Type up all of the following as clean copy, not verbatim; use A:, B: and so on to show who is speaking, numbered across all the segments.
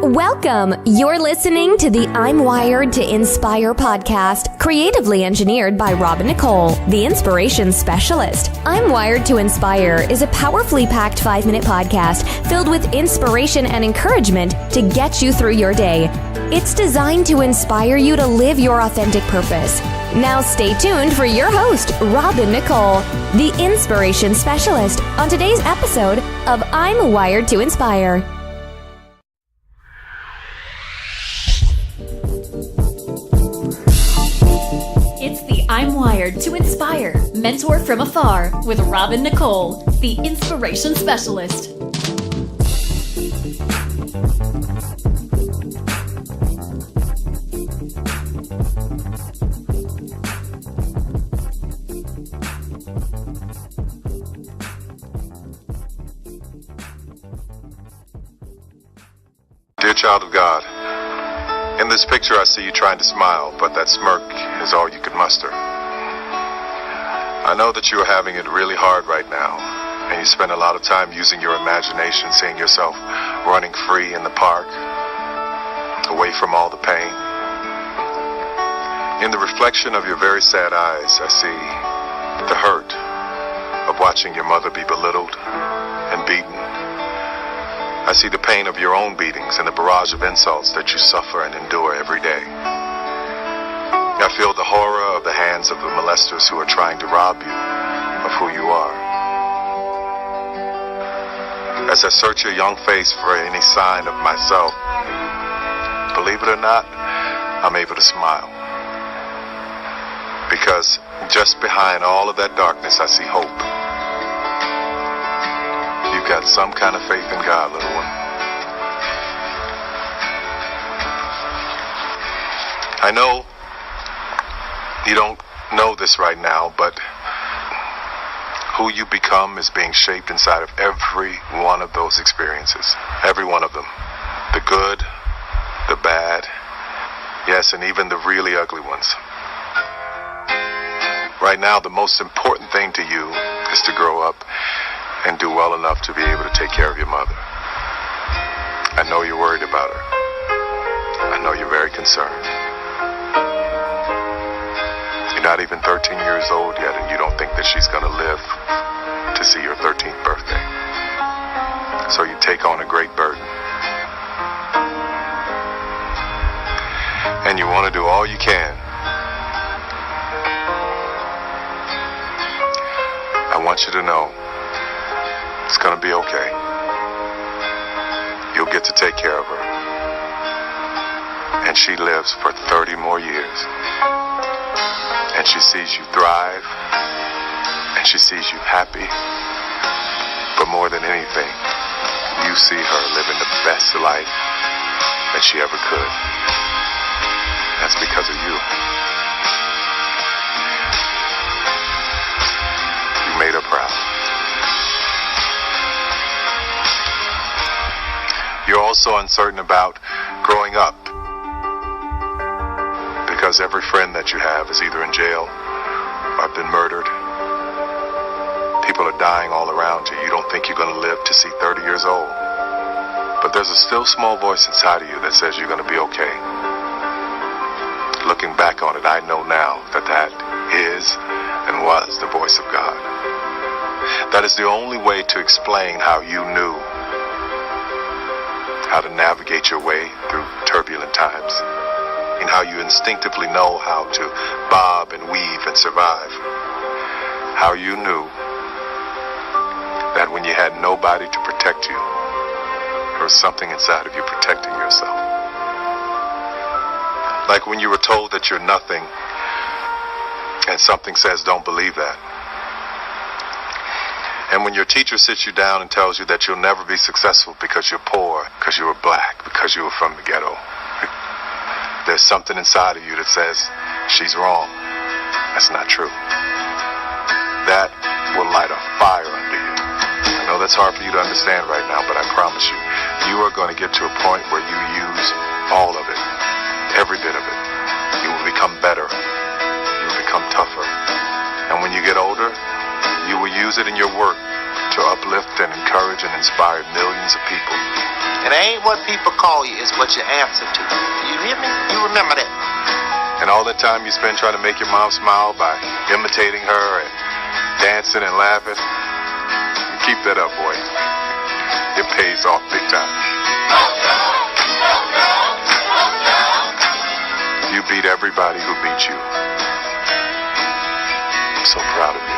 A: Welcome! You're listening to the I'm Wired to Inspire podcast, creatively engineered by Nicole, the inspiration specialist. I'm Wired to Inspire is a powerfully packed 5-minute podcast filled with inspiration and encouragement to get you through your day. It's designed to inspire you to live your authentic purpose. Now stay tuned for your host, Nicole, the inspiration specialist, on today's episode of I'm Wired to Inspire.
B: It's the I'm Wired to Inspire Mentor from Afar with Nicole, the inspiration specialist.
C: Dear child of God, in this picture I see you trying to smile, but that smirk is all you can muster. I know that you are having it really hard right now, and you spend a lot of time using your imagination, seeing yourself running free in the park, away from all the pain. In the reflection of your very sad eyes, I see the hurt of watching your mother be belittled and beaten. I see the pain of your own beatings and the barrage of insults that you suffer and endure every day. I feel the horror of the hands of the molesters who are trying to rob you of who you are. As I search your young face for any sign of myself, believe it or not, I'm able to smile. Because just behind all of that darkness, I see hope. You've got some kind of faith in God, little one. I know you don't know this right now, but who you become is being shaped inside of every one of those experiences. Every one of them. The good, the bad, yes, and even the really ugly ones. Right now, the most important thing to you is to grow up and do well enough to be able to take care of your mother. I know you're worried about her. I know you're very concerned. You're not even 13 years old yet, and you don't think that she's going to live to see your 13th birthday. So you take on a great burden. And you want to do all you can. I want you to know it's going to be okay. You'll get to take care of her. And she lives for 30 more years. And she sees you thrive. And she sees you happy. But more than anything, you see her living the best life that she ever could. That's because of you. You made her proud. You're also uncertain about growing up because every friend that you have is either in jail or been murdered. People are dying all around you. You don't think you're going to live to see 30 years old. But there's a still small voice inside of you that says you're going to be okay. Looking back on it, I know now that that is and was the voice of God. That is the only way to explain how you knew how to navigate your way through turbulent times, and how you instinctively know how to bob and weave and survive. How you knew that when you had nobody to protect you, there was something inside of you protecting yourself. Like when you were told that you're nothing, and something says, don't believe that. And when your teacher sits you down and tells you that you'll never be successful because you're poor, because you were black, because you were from the ghetto, there's something inside of you that says, she's wrong. That's not true. That will light a fire under you. I know that's hard for you to understand right now, but I promise you, you are going to get to a point where you use all of it, every bit of it. You will become better. You will become tougher. And when you get older, you will use it in your work to uplift and encourage and inspire millions of people.
D: It ain't what people call you, it's what you answer to. You hear me? You remember that.
C: And all the time you spend trying to make your mom smile by imitating her and dancing and laughing, keep that up, boy. It pays off big time. You beat everybody who beat you. I'm so proud of you.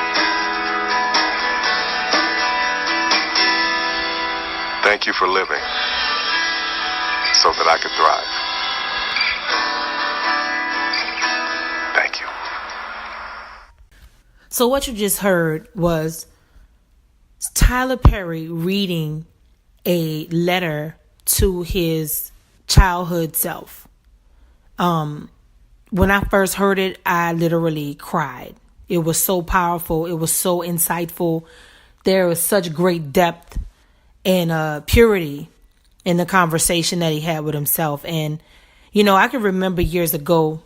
C: Thank you for living so that I could thrive. Thank you.
E: So what you just heard was Tyler Perry reading a letter to his childhood self. When I first heard it, I literally cried. It was so powerful. It was so insightful. There was such great depth and purity in the conversation that he had with himself. And, you know, I can remember years ago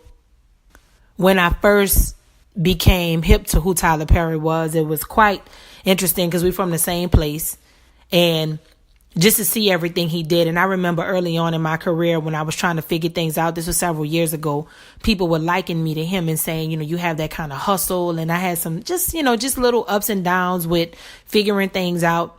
E: when I first became hip to who Tyler Perry was. It was quite interesting because we're from the same place. And just to see everything he did. And I remember early on in my career when I was trying to figure things out, this was several years ago, people were liking me to him and saying, you know, you have that kind of hustle. And I had some just little ups and downs with figuring things out.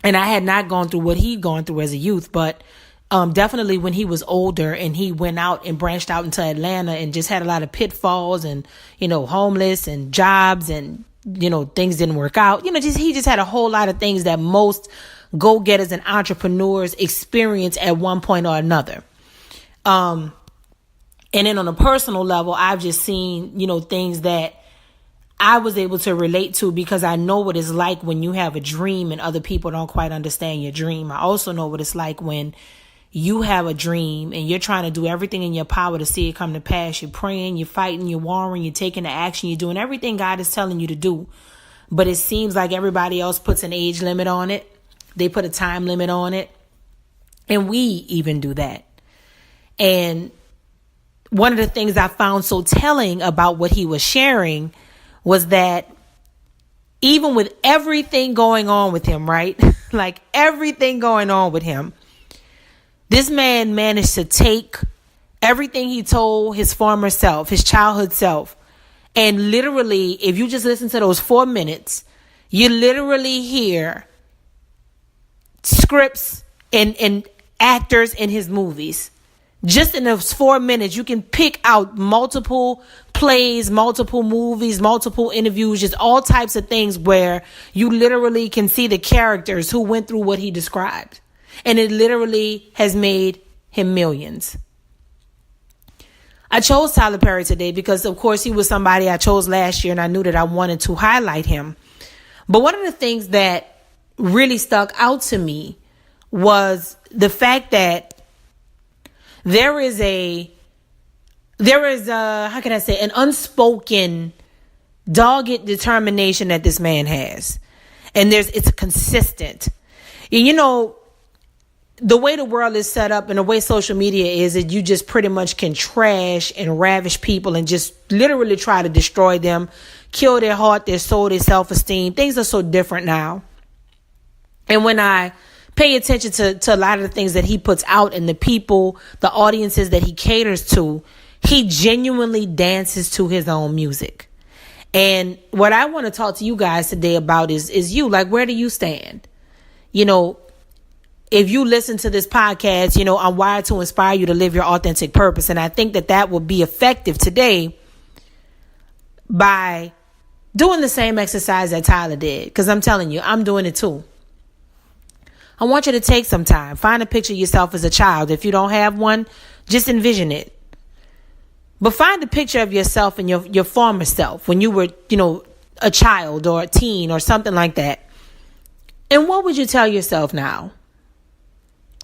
E: And I had not gone through what he'd gone through as a youth, but definitely when he was older and he went out and branched out into Atlanta and just had a lot of pitfalls and, you know, homeless and jobs and, you know, things didn't work out. You know, he just had a whole lot of things that most go-getters and entrepreneurs experience at one point or another. And then on a personal level, I've just seen, you know, things that I was able to relate to because I know what it's like when you have a dream and other people don't quite understand your dream. I also know what it's like when you have a dream and you're trying to do everything in your power to see it come to pass. You're praying, you're fighting, you're warring, you're taking the action, you're doing everything God is telling you to do. But it seems like everybody else puts an age limit on it. They put a time limit on it. And we even do that. And one of the things I found so telling about what he was sharing was that even with everything going on with him, right? Like everything going on with him, this man managed to take everything he told his former self, his childhood self, and literally, if you just listen to those 4 minutes, you literally hear scripts and actors in his movies. Just in those 4 minutes, you can pick out multiple plays, multiple movies, multiple interviews, just all types of things where you literally can see the characters who went through what he described. And it literally has made him millions. I chose Tyler Perry today because, of course, he was somebody I chose last year and I knew that I wanted to highlight him. But one of the things that really stuck out to me was the fact that there is how can I say, an unspoken dogged determination that this man has. And it's consistent. And you know, the way the world is set up and the way social media is that you just pretty much can trash and ravish people and just literally try to destroy them, kill their heart, their soul, their self-esteem. Things are so different now. And when I pay attention to a lot of the things that he puts out and the people, the audiences that he caters to, he genuinely dances to his own music. And what I want to talk to you guys today about is you, like, where do you stand? You know, if you listen to this podcast, you know, I'm wired to inspire you to live your authentic purpose. And I think that will be effective today by doing the same exercise that Tyler did. Because I'm telling you, I'm doing it too. I want you to take some time. Find a picture of yourself as a child. If you don't have one, just envision it. But find a picture of yourself and your former self when you were, you know, a child or a teen or something like that. And what would you tell yourself now?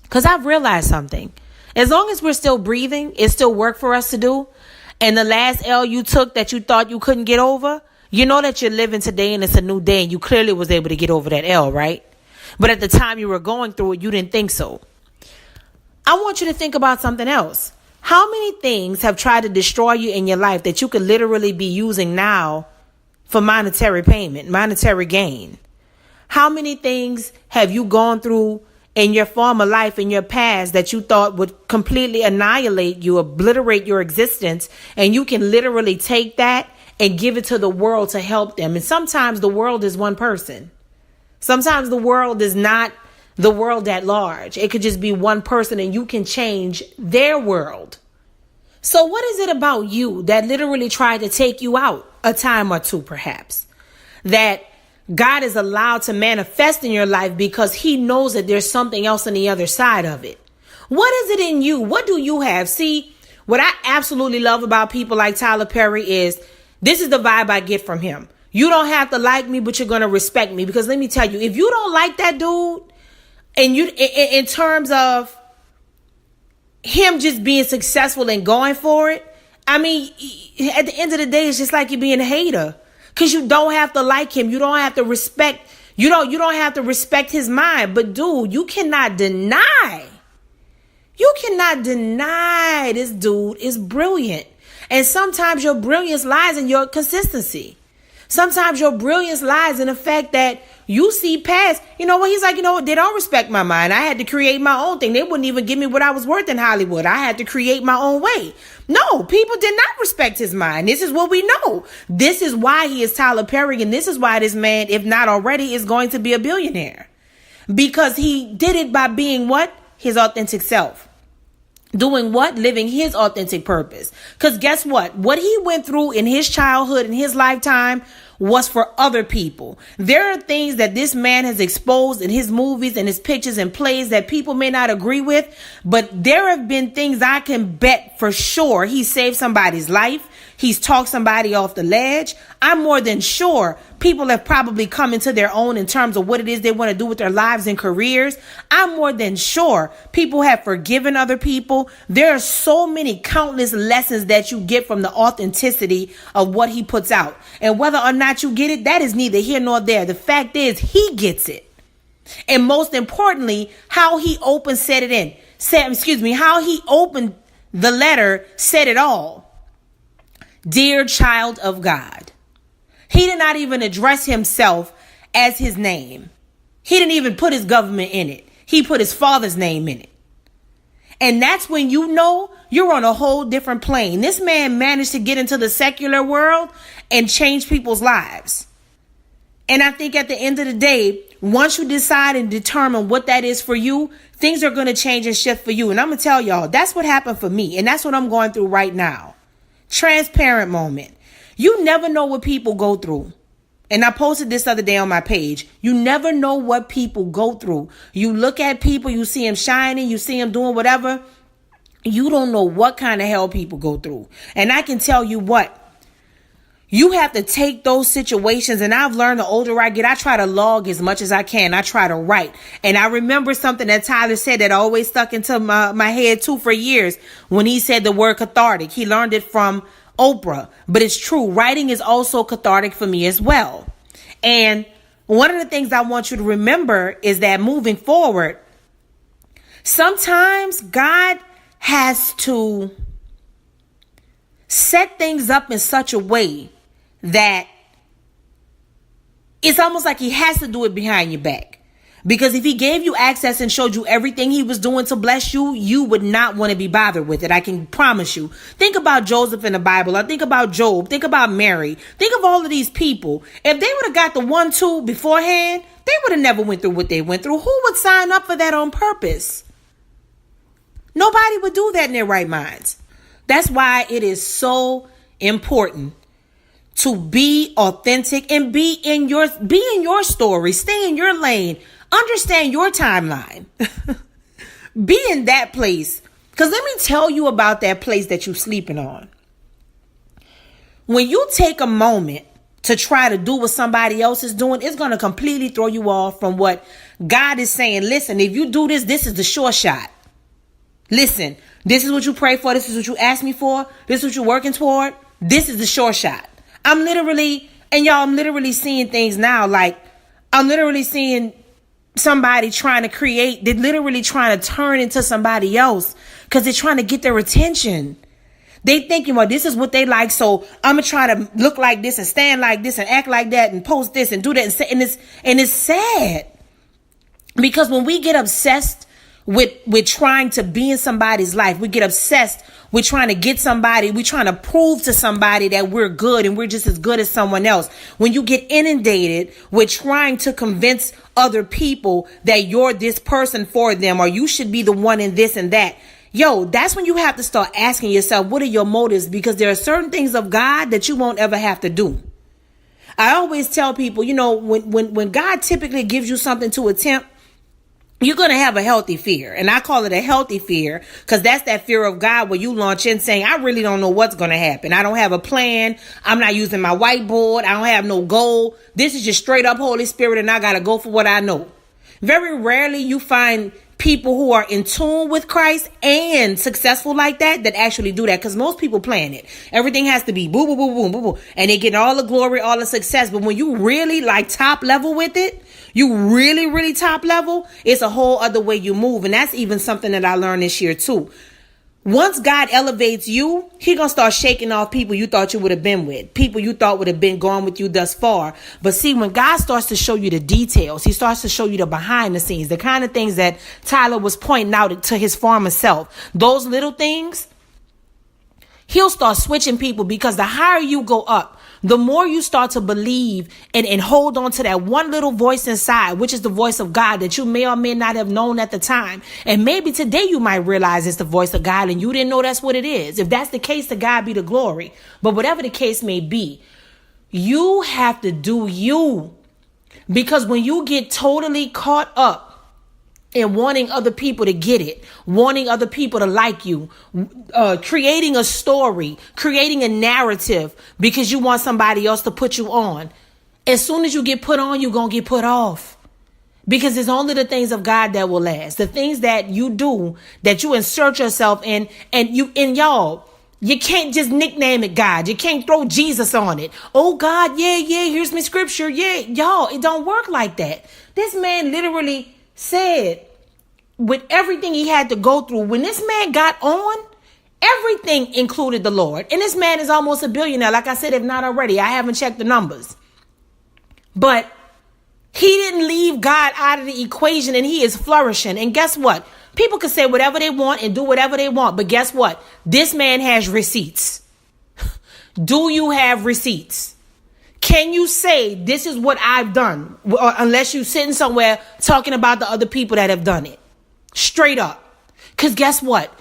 E: Because I've realized something. As long as we're still breathing, it's still work for us to do. And the last L you took that you thought you couldn't get over, you know that you're living today and it's a new day and you clearly was able to get over that L, right? But at the time you were going through it, you didn't think so. I want you to think about something else. How many things have tried to destroy you in your life that you could literally be using now for monetary payment, monetary gain? How many things have you gone through in your former life, in your past, that you thought would completely annihilate you, obliterate your existence, and you can literally take that and give it to the world to help them? And sometimes the world is one person. Sometimes the world is not the world at large. It could just be one person, and you can change their world. So what is it about you that literally tried to take you out a time or two, perhaps, that God is allowed to manifest in your life because he knows that there's something else on the other side of it? What is it in you? What do you have? See, what I absolutely love about people like Tyler Perry is this is the vibe I get from him. You don't have to like me, but you're going to respect me. Because let me tell you, if you don't like that dude, and you, in terms of him just being successful and going for it, I mean, at the end of the day, it's just like you being a hater. Because you don't have to like him. You don't have to respect. You don't have to respect his mind. But dude, you cannot deny. You cannot deny this dude is brilliant. And sometimes your brilliance lies in your consistency. Sometimes your brilliance lies in the fact that you see past, he's like, they don't respect my mind. I had to create my own thing. They wouldn't even give me what I was worth in Hollywood. I had to create my own way. No, people did not respect his mind. This is what we know. This is why he is Tyler Perry. And this is why this man, if not already, is going to be a billionaire. Because he did it by being what? His authentic self. Doing what? Living his authentic purpose. Because guess what? What he went through in his childhood, in his lifetime, was for other people. There are things that this man has exposed in his movies and his pictures and plays that people may not agree with, but there have been things I can bet for sure he saved somebody's life. He's talked somebody off the ledge. I'm more than sure people have probably come into their own in terms of what it is they want to do with their lives and careers. I'm more than sure people have forgiven other people. There are so many countless lessons that you get from the authenticity of what he puts out. And whether or not you get it, that is neither here nor there. The fact is, he gets it. And most importantly, how he opened how he opened the letter said it all. Dear child of God. He did not even address himself as his name. He didn't even put his government in it. He put his father's name in it. And that's when you know you're on a whole different plane. This man managed to get into the secular world and change people's lives. And I think at the end of the day, once you decide and determine what that is for you, things are going to change and shift for you. And I'm going to tell y'all, that's what happened for me. And that's what I'm going through right now. Transparent moment. You never know what people go through. And I posted this other day on my page. You never know what people go through. You look at people, you see them shining, you see them doing whatever. You don't know what kind of hell people go through. And I can tell you what. You have to take those situations. And I've learned the older I get, I try to log as much as I can. I try to write. And I remember something that Tyler said that always stuck into my head too for years when he said the word cathartic. He learned it from Oprah. But it's true. Writing is also cathartic for me as well. And one of the things I want you to remember is that moving forward, sometimes God has to set things up in such a way that it's almost like he has to do it behind your back. Because if he gave you access and showed you everything he was doing to bless you, you would not want to be bothered with it. I can promise you. Think about Joseph in the Bible. Or think about Job. Think about Mary. Think of all of these people. If they would have got the 1-2 beforehand, they would have never went through what they went through. Who would sign up for that on purpose? Nobody would do that in their right minds. That's why it is so important to be authentic and be in your story. Stay in your lane. Understand your timeline. Be in that place. Because let me tell you about that place that you're sleeping on. When you take a moment to try to do what somebody else is doing, it's going to completely throw you off from what God is saying. Listen, if you do this, this is the sure shot. Listen, this is what you pray for. This is what you ask me for. This is what you're working toward. This is the sure shot. I'm literally seeing things now. Like I'm literally seeing somebody trying to create. They're literally trying to turn into somebody else because they're trying to get their attention. They thinking, well, this is what they like, so I'm gonna try to look like this and stand like this and act like that and post this and do that and it's sad. Because when we get obsessed with trying to be in somebody's life, we get obsessed with trying to get somebody, we're trying to prove to somebody that we're good and we're just as good as someone else. When you get inundated with trying to convince other people that you're this person for them, or you should be the one in this and that, that's when you have to start asking yourself, what are your motives? Because there are certain things of God that you won't ever have to do. I always tell people, when God typically gives you something to attempt, you're going to have a healthy fear. And I call it a healthy fear because that's that fear of God where you launch in saying, I really don't know what's going to happen. I don't have a plan. I'm not using my whiteboard. I don't have no goal. This is just straight up Holy Spirit and I got to go for what I know. Very rarely you find people who are in tune with Christ and successful like that actually do that, because most people plan it. Everything has to be boo, boo, boo, boom, boo, boo, and they get all the glory, all the success. But when you really like top level with it, you really, really top level, it's a whole other way you move. And that's even something that I learned this year too. Once God elevates you, He gonna start shaking off people you thought you would have been with, people you thought would have been gone with you thus far. But see, when God starts to show you the details, He starts to show you the behind the scenes, the kind of things that Tyler was pointing out to his former self, those little things, He'll start switching people, because the higher you go up, the more you start to believe and hold on to that one little voice inside, which is the voice of God that you may or may not have known at the time. And maybe today you might realize it's the voice of God and you didn't know that's what it is. If that's the case, to God be the glory. But whatever the case may be, you have to do you. Because when you get totally caught up and wanting other people to get it, wanting other people to like you, creating a story, creating a narrative because you want somebody else to put you on. As soon as you get put on, you're going to get put off. Because it's only the things of God that will last. The things that you do, that you insert yourself in, and y'all, you can't just nickname it God. You can't throw Jesus on it. Oh God, yeah, here's my scripture. Yeah, y'all, it don't work like that. This man literally said, with everything he had to go through, when this man got on, everything included the Lord. And this man is almost a billionaire. Like I said, if not already, I haven't checked the numbers. But he didn't leave God out of the equation, and he is flourishing. And guess what? People can say whatever they want and do whatever they want. But guess what? This man has receipts. Do you have receipts? Can you say this is what I've done? Unless you're sitting somewhere talking about the other people that have done it. Straight up. Because guess what?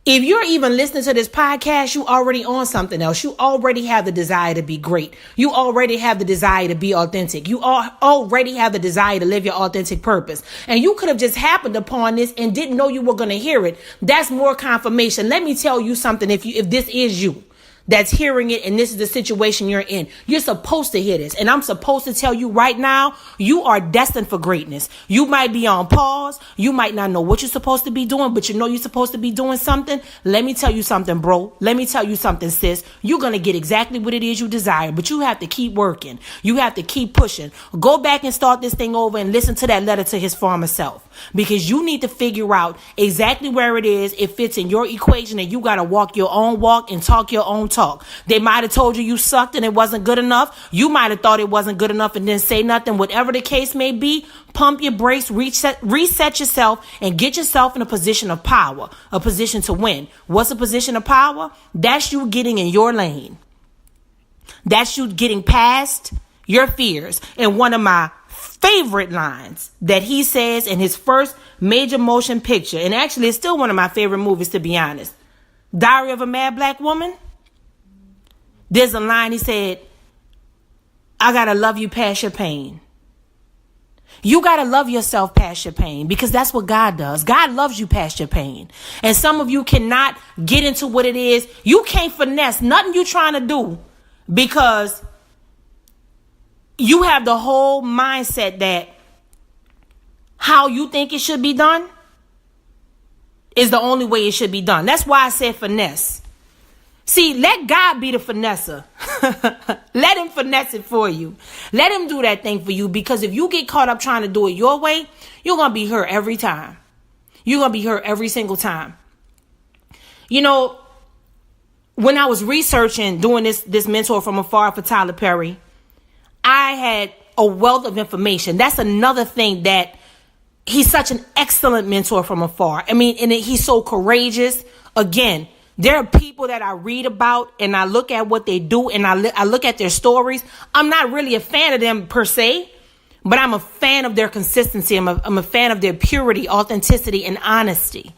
E: If you're even listening to this podcast, you already on something else. You already have the desire to be great. You already have the desire to be authentic. You already have the desire to live your authentic purpose. And you could have just happened upon this and didn't know you were going to hear it. That's more confirmation. Let me tell you something. If this is you that's hearing it and this is the situation you're in, you're supposed to hear this. And I'm supposed to tell you right now, you are destined for greatness. You might be on pause. You might not know what you're supposed to be doing, but you know you're supposed to be doing something. Let me tell you something, bro. Let me tell you something, sis. You're going to get exactly what it is you desire, but you have to keep working. You have to keep pushing. Go back and start this thing over and listen to that letter to his former self, because you need to figure out exactly where it is. It fits in your equation, and you got to walk your own walk and talk your own talk. They might have told you sucked and it wasn't good enough. You might have thought it wasn't good enough and didn't say nothing. Whatever the case may be, pump your brakes, reset yourself, and get yourself in a position of power, a position to win. What's a position of power? That's you getting in your lane. That's you getting past your fears. And one of my favorite lines that he says in his first major motion picture, and actually it's still one of my favorite movies, to be honest, Diary of a Mad Black Woman. There's a line he said, I gotta love you past your pain. You gotta love yourself past your pain, because that's what God does. God loves you past your pain. And some of you cannot get into what it is. You can't finesse nothing you trying to do, because you have the whole mindset that how you think it should be done is the only way it should be done. That's why I said finesse. See, let God be the finesser. Let him finesse it for you. Let him do that thing for you, because if you get caught up trying to do it your way, you're going to be hurt every time. You're going to be hurt every single time. You know, when I was researching, doing this mentor from afar for Tyler Perry, I had a wealth of information. That's another thing, that he's such an excellent mentor from afar. I mean, and he's so courageous. Again, there are people that I read about and I look at what they do and I look at their stories. I'm not really a fan of them per se, but I'm a fan of their consistency. I'm a fan of their purity, authenticity, and honesty.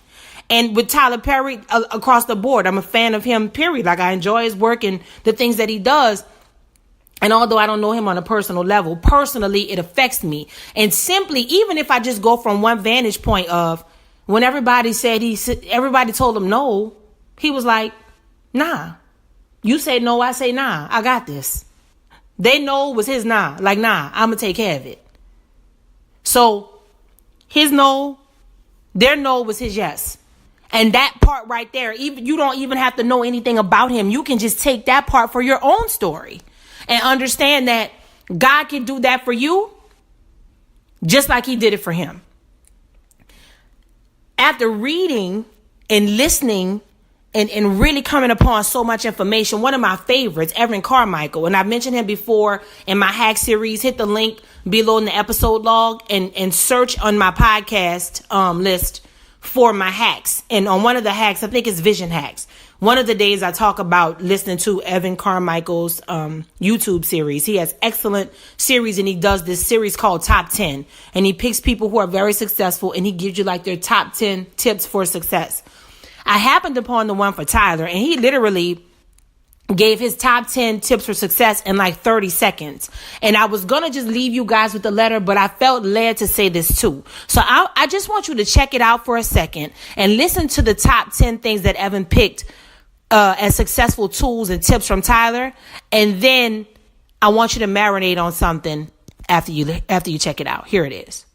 E: And with Tyler Perry, across the board, I'm a fan of him, period. Like, I enjoy his work and the things that he does. And although I don't know him on a personal level, personally, it affects me. And simply, even if I just go from one vantage point of when everybody told him no, he was like, nah. You say no, I say nah. I got this. They no was his nah. Like, nah, I'm going to take care of it. So his no, their no was his yes. And that part right there, even you don't even have to know anything about him. You can just take that part for your own story and understand that God can do that for you just like he did it for him. After reading and listening and really coming upon so much information, one of my favorites, Evan Carmichael, and I've mentioned him before in my hack series. Hit the link below in the episode log and search on my podcast list for my hacks. And on one of the hacks, I think it's Vision Hacks, one of the days I talk about listening to Evan Carmichael's YouTube series. He has excellent series, and he does this series called Top 10. And he picks people who are very successful, and he gives you like their top 10 tips for success. I happened upon the one for Tyler, and he literally gave his top 10 tips for success in like 30 seconds. And I was going to just leave you guys with the letter, but I felt led to say this too. So I just want you to check it out for a second and listen to the top 10 things that Evan picked as successful tools and tips from Tyler. And then I want you to marinate on something after you check it out. Here it is.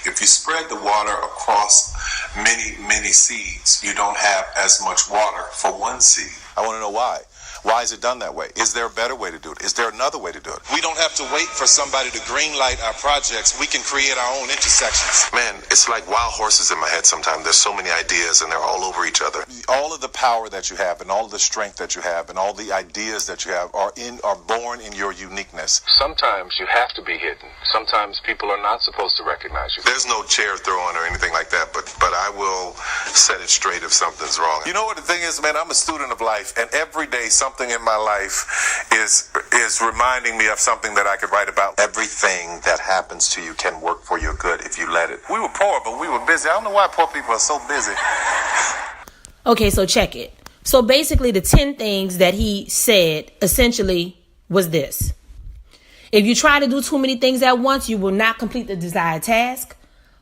C: If you spread the water across many seeds, you don't have as much water for one seed. I want to know why. Why is it done that way? Is there a better way to do it? Is there another way to do it? We don't have to wait for somebody to greenlight our projects. We can create our own intersections. Man, it's like wild horses in my head sometimes. There's so many ideas and they're all over each other. All of the power that you have and all of the strength that you have and all the ideas that you have are born in your uniqueness. Sometimes you have to be hidden. Sometimes people are not supposed to recognize you. There's no chair throwing or anything like that, but I will set it straight if something's wrong. You know what the thing is, man? I'm a student of life, and every day something in my life is reminding me of something that I could write about. Everything that happens to you can work for your good if you let it. We were poor, but we were busy. I don't know why poor people are so busy.
E: Okay, so check it. So basically the 10 things that he said essentially was this. If you try to do too many things at once, you will not complete the desired task.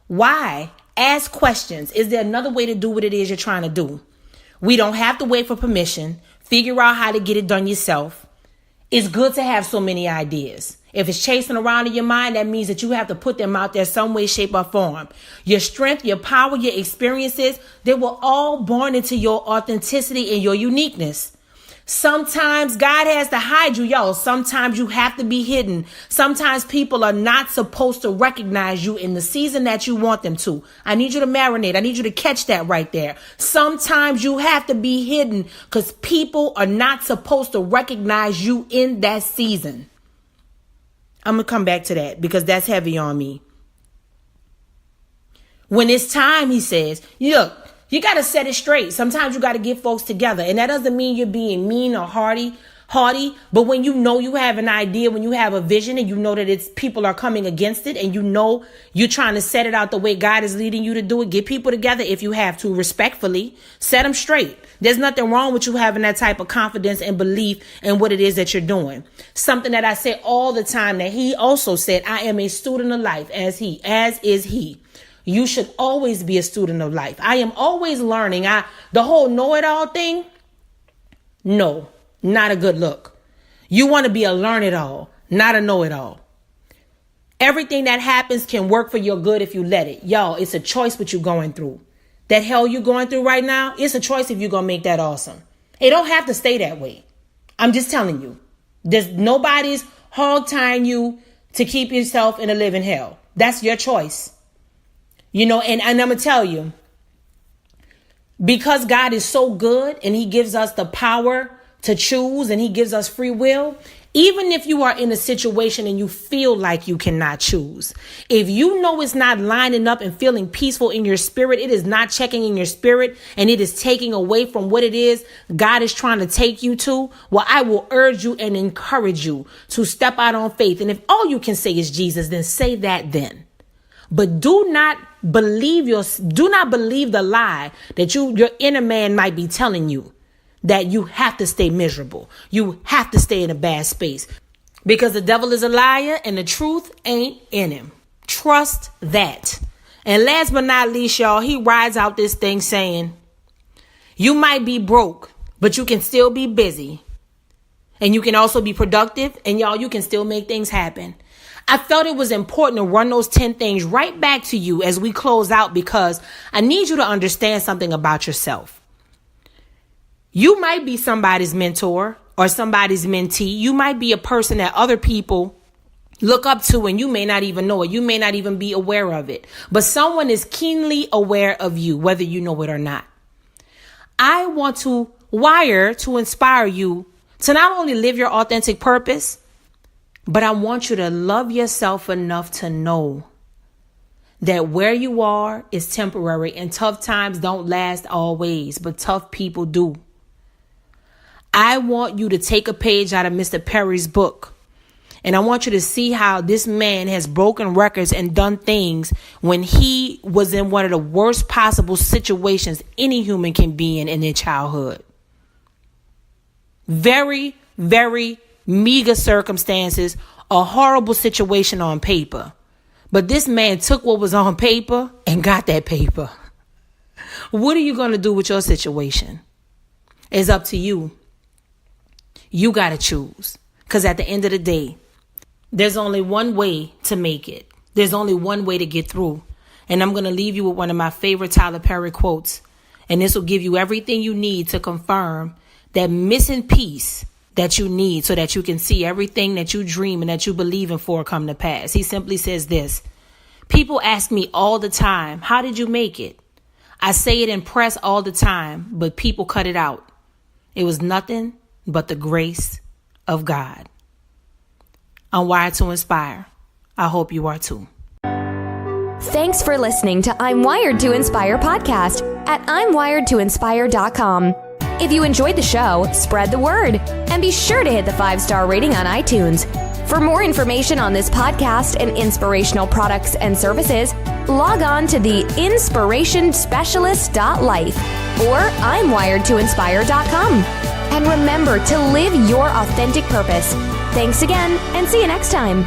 E: Why? Ask questions. Is there another way to do what it is you're trying to do? We don't have to wait for permission. Figure out how to get it done yourself. It's good to have so many ideas. If it's chasing around in your mind, that means that you have to put them out there some way, shape, or form. Your strength, your power, your experiences, they were all born into your authenticity and your uniqueness. Sometimes God has to hide you, y'all. Sometimes you have to be hidden. Sometimes people are not supposed to recognize you in the season that you want them to. I need you to marinate. I need you to catch that right there. Sometimes you have to be hidden because people are not supposed to recognize you in that season. I'm going to come back to that because that's heavy on me. When it's time, he says, look, you got to set it straight. Sometimes you got to get folks together. And that doesn't mean you're being mean or haughty. But when you know you have an idea, when you have a vision and you know that people are coming against it and you know you're trying to set it out the way God is leading you to do it, get people together if you have to, respectfully, set them straight. There's nothing wrong with you having that type of confidence and belief in what it is that you're doing. Something that I say all the time that he also said, I am a student of life as is he. You should always be a student of life. I am always learning. The whole know-it-all thing, no, not a good look. You want to be a learn-it-all, not a know-it-all. Everything that happens can work for your good if you let it. Y'all, it's a choice what you're going through. That hell you're going through right now, it's a choice if you're going to make that awesome. It don't have to stay that way. I'm just telling you. There's nobody's hog-tying you to keep yourself in a living hell. That's your choice. You know, and I'm going to tell you, Because God is so good and he gives us the power to choose and he gives us free will, even if you are in a situation and you feel like you cannot choose, if you know it's not lining up and feeling peaceful in your spirit, it is not checking in your spirit and it is taking away from what it is God is trying to take you to, well, I will urge you and encourage you to step out on faith. And if all you can say is Jesus, then say that then. But do not believe the lie that your inner man might be telling you, that you have to stay miserable. You have to stay in a bad space because the devil is a liar and the truth ain't in him. Trust that. And last but not least, y'all, he rides out this thing saying, you might be broke, but you can still be busy. And you can also be productive. And y'all, you can still make things happen. I felt it was important to run those 10 things right back to you as we close out because I need you to understand something about yourself. You might be somebody's mentor or somebody's mentee. You might be a person that other people look up to and you may not even know it. You may not even be aware of it. But someone is keenly aware of you, whether you know it or not. I want to wire to inspire you to not only live your authentic purpose, but I want you to love yourself enough to know that where you are is temporary and tough times don't last always, but tough people do. I want you to take a page out of Mr. Perry's book. And I want you to see how this man has broken records and done things when he was in one of the worst possible situations any human can be in their childhood. Very, very meager circumstances, a horrible situation on paper. But this man took what was on paper and got that paper. What are you going to do with your situation? It's up to you. You got to choose. Because at the end of the day, there's only one way to make it. There's only one way to get through. And I'm going to leave you with one of my favorite Tyler Perry quotes. And this will give you everything you need to confirm that missing piece that you need so that you can see everything that you dream and that you believe in for come to pass. He simply says this: people ask me all the time, how did you make it? I say it in press all the time, but people cut it out. It was nothing but the grace of God. I'm wired to inspire. I hope you are too.
A: Thanks for listening to I'm Wired to Inspire podcast at I'mWiredToInspire.com. If you enjoyed the show, spread the word and be sure to hit the 5-star rating on iTunes. For more information on this podcast and inspirational products and services, log on to the inspirationspecialist.life or I'mWiredToInspire.com. And remember to live your authentic purpose. Thanks again and see you next time.